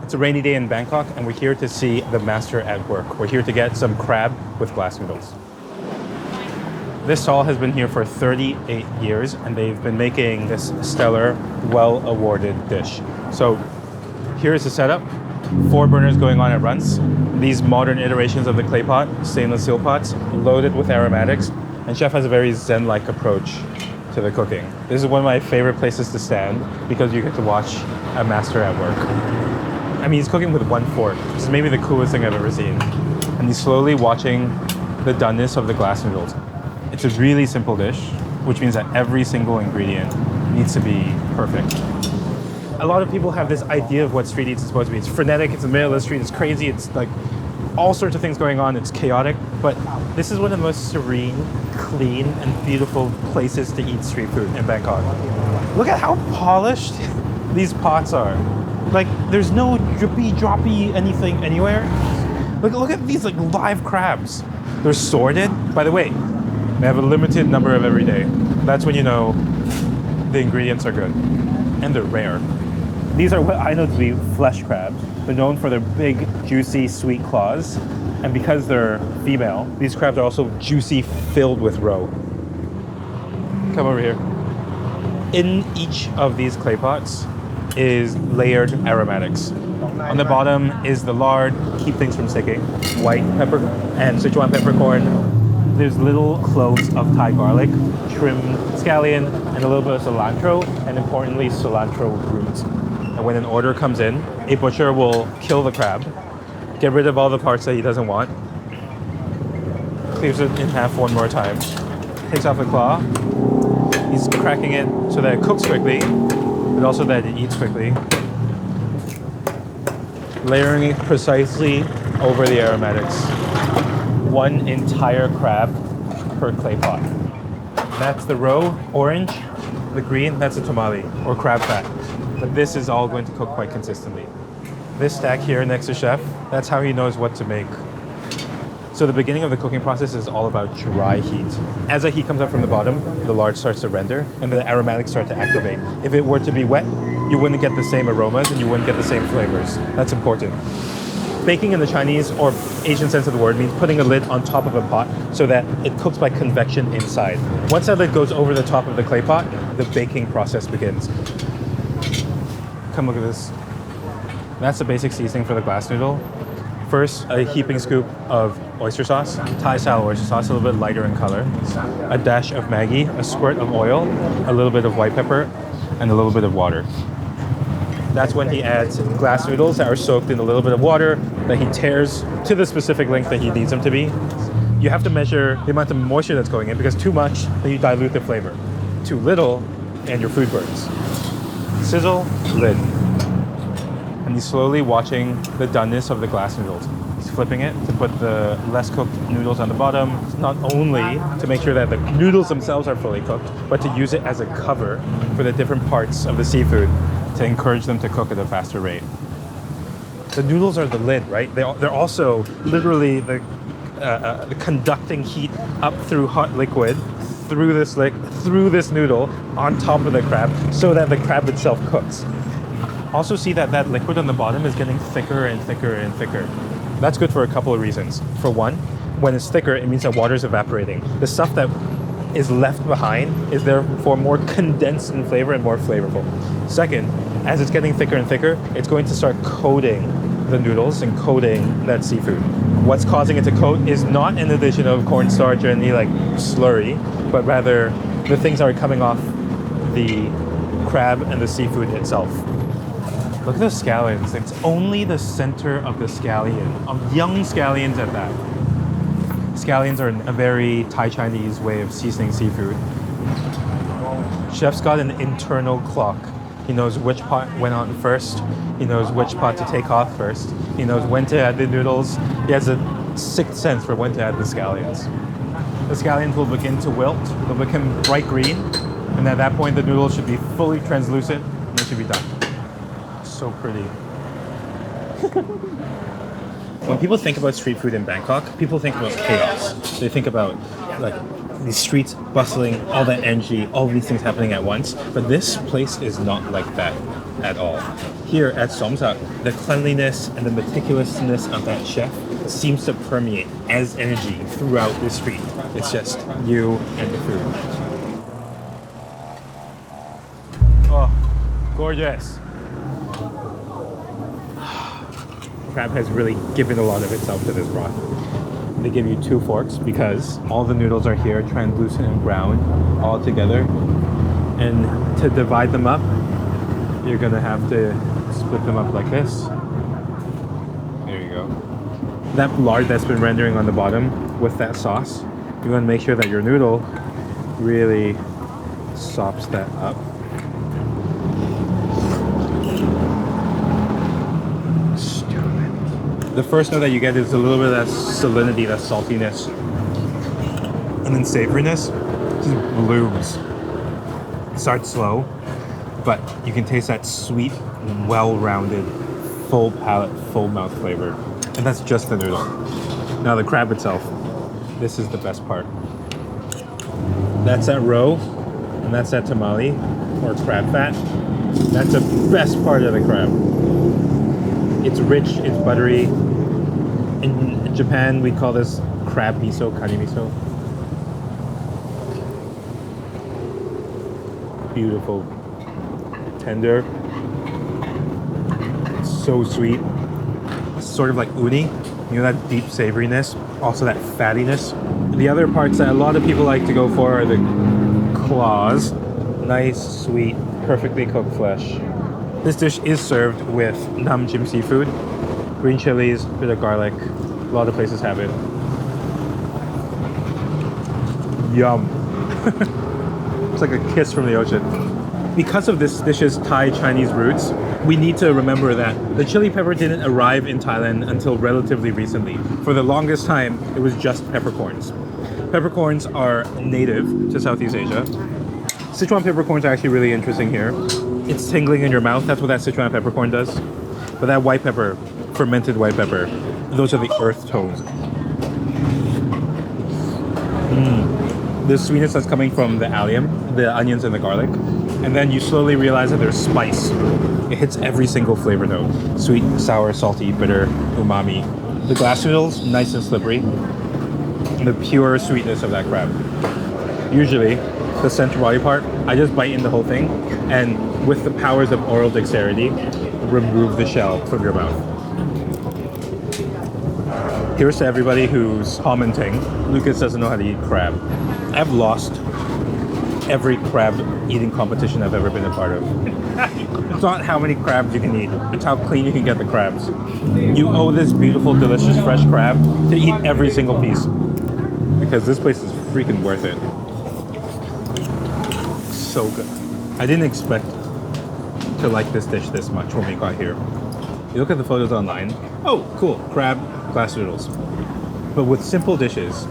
It's a rainy day in Bangkok, and we're here to see the master at work. We're here to get some crab with glass noodles. This stall has been here for 38 years, and they've been making this stellar, well-awarded dish. So here's the setup. 4 burners going on at once. These modern iterations of the clay pot, stainless steel pots, loaded with aromatics. And chef has a very zen-like approach to the cooking. This is one of my favorite places to stand because you get to watch a master at work. I mean, he's cooking with 1 fork, which is maybe the coolest thing I've ever seen. And he's slowly watching the doneness of the glass noodles. It's a really simple dish, which means that every single ingredient needs to be perfect. A lot of people have this idea of what street eats is supposed to be. It's frenetic, it's in the middle of the street, it's crazy, it's like all sorts of things going on, it's chaotic, but this is one of the most serene, clean, and beautiful places to eat street food in Bangkok. Look at how polished these pots are. Like, there's no drippy, droppy anything anywhere. Look at these like live crabs. They're sorted. By the way, they have a limited number of every day. That's when you know the ingredients are good. And they're rare. These are what I know to be flesh crabs. They're known for their big, juicy, sweet claws. And because they're female, these crabs are also juicy, filled with roe. Come over here. In each of these clay pots is layered aromatics. On the bottom is the lard, keep things from sticking, white pepper and Sichuan peppercorn. There's little cloves of Thai garlic, trimmed scallion, and a little bit of cilantro, and importantly, cilantro roots. And when an order comes in, a butcher will kill the crab, get rid of all the parts that he doesn't want, cleaves it in half one more time, takes off the claw. He's cracking it so that it cooks quickly, but also that it eats quickly. Layering it precisely over the aromatics. 1 entire crab per clay pot. That's the roe, orange. The green, that's a tamale, or crab fat. But this is all going to cook quite consistently. This stack here next to chef, that's how he knows what to make. So the beginning of the cooking process is all about dry heat. As the heat comes up from the bottom, the lard starts to render, and the aromatics start to activate. If it were to be wet, you wouldn't get the same aromas, and you wouldn't get the same flavors. That's important. Baking in the Chinese or Asian sense of the word means putting a lid on top of a pot so that it cooks by convection inside. Once that lid goes over the top of the clay pot, the baking process begins. Come look at this. That's the basic seasoning for the glass noodle. First, a heaping scoop of oyster sauce, Thai-style oyster sauce, a little bit lighter in color. A dash of Maggi, a squirt of oil, a little bit of white pepper, and a little bit of water. That's when he adds glass noodles that are soaked in a little bit of water that he tears to the specific length that he needs them to be. You have to measure the amount of moisture that's going in because too much, then you dilute the flavor. Too little, and your food burns. Sizzle, lid. And he's slowly watching the doneness of the glass noodles. He's flipping it to put the less cooked noodles on the bottom, not only to make sure that the noodles themselves are fully cooked, but to use it as a cover for the different parts of the seafood to encourage them to cook at a faster rate. The noodles are the lid, right? They're also literally the conducting heat up through hot liquid, through this noodle, on top of the crab, so that the crab itself cooks. Also see that liquid on the bottom is getting thicker and thicker and thicker. That's good for a couple of reasons. For one, when it's thicker, it means that water is evaporating. The stuff that is left behind is therefore more condensed in flavor and more flavorful. Second, as it's getting thicker and thicker, it's going to start coating the noodles and coating that seafood. What's causing it to coat is not an addition of cornstarch or any like slurry, but rather the things that are coming off the crab and the seafood itself. Look at those scallions. It's only the center of the scallion, of young scallions at that. Scallions are a very Thai-Chinese way of seasoning seafood. Chef's got an internal clock. He knows which pot went on first. He knows which pot to take off first. He knows when to add the noodles. He has a sixth sense for when to add the scallions. The scallions will begin to wilt. They'll become bright green. And at that point, the noodles should be fully translucent and they should be done. So pretty. When people think about street food in Bangkok, people think about chaos. They think about like these streets bustling, all that energy, all these things happening at once. But this place is not like that at all. Here at Somsak, the cleanliness and the meticulousness of that chef seems to permeate as energy throughout the street. It's just you and the food. Oh, gorgeous. Crab has really given a lot of itself to this broth. They give you 2 forks because all the noodles are here, translucent and brown, all together. And to divide them up, you're gonna have to split them up like this. There you go. That lard that's been rendering on the bottom with that sauce, you want to make sure that your noodle really sops that up. The first note that you get is a little bit of that salinity, that saltiness, and then savoriness just blooms. It starts slow, but you can taste that sweet, well-rounded, full palate, full mouth flavor. And that's just the noodle. Now the crab itself, this is the best part. That's that roe, and that's that tamale, or crab fat. That's the best part of the crab. It's rich, it's buttery. In Japan, we call this crab miso, kani miso. Beautiful. Tender. It's so sweet. It's sort of like uni. You know, that deep savoriness, also that fattiness. The other parts that a lot of people like to go for are the claws. Nice, sweet, perfectly cooked flesh. This dish is served with nam jim seafood, green chilies, bit of garlic. A lot of places have it. Yum. It's like a kiss from the ocean. Because of this dish's Thai-Chinese roots, we need to remember that the chili pepper didn't arrive in Thailand until relatively recently. For the longest time, it was just peppercorns. Peppercorns are native to Southeast Asia. Sichuan peppercorns are actually really interesting here. It's tingling in your mouth. That's what that Sichuan peppercorn does. But that white pepper, fermented white pepper, those are the earth tones. The sweetness that's coming from the allium, the onions and the garlic. And then you slowly realize that there's spice. It hits every single flavor note. Sweet, sour, salty, bitter, umami. The glass noodles, nice and slippery. And the pure sweetness of that crab. Usually, the center body part, I just bite in the whole thing, and with the powers of oral dexterity, remove the shell from your mouth. Here's to everybody who's commenting, Lucas doesn't know how to eat crab. I've lost every crab eating competition I've ever been a part of. It's not how many crabs you can eat, it's how clean you can get the crabs. You owe this beautiful, delicious, fresh crab to eat every single piece. Because this place is freaking worth it. So good. I didn't expect to like this dish this much when we got here. You look at the photos online, oh, cool, crab, glass noodles. But with simple dishes,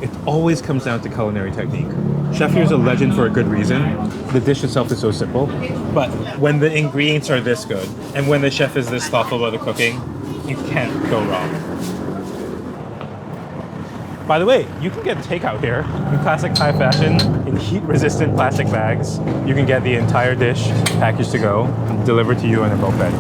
it always comes down to culinary technique. Chef here's a legend for a good reason. The dish itself is so simple, but when the ingredients are this good, and when the chef is this thoughtful about the cooking, you can't go wrong. By the way, you can get takeout here in classic Thai fashion in heat-resistant plastic bags. You can get the entire dish packaged to go, delivered to you in a bulk bed.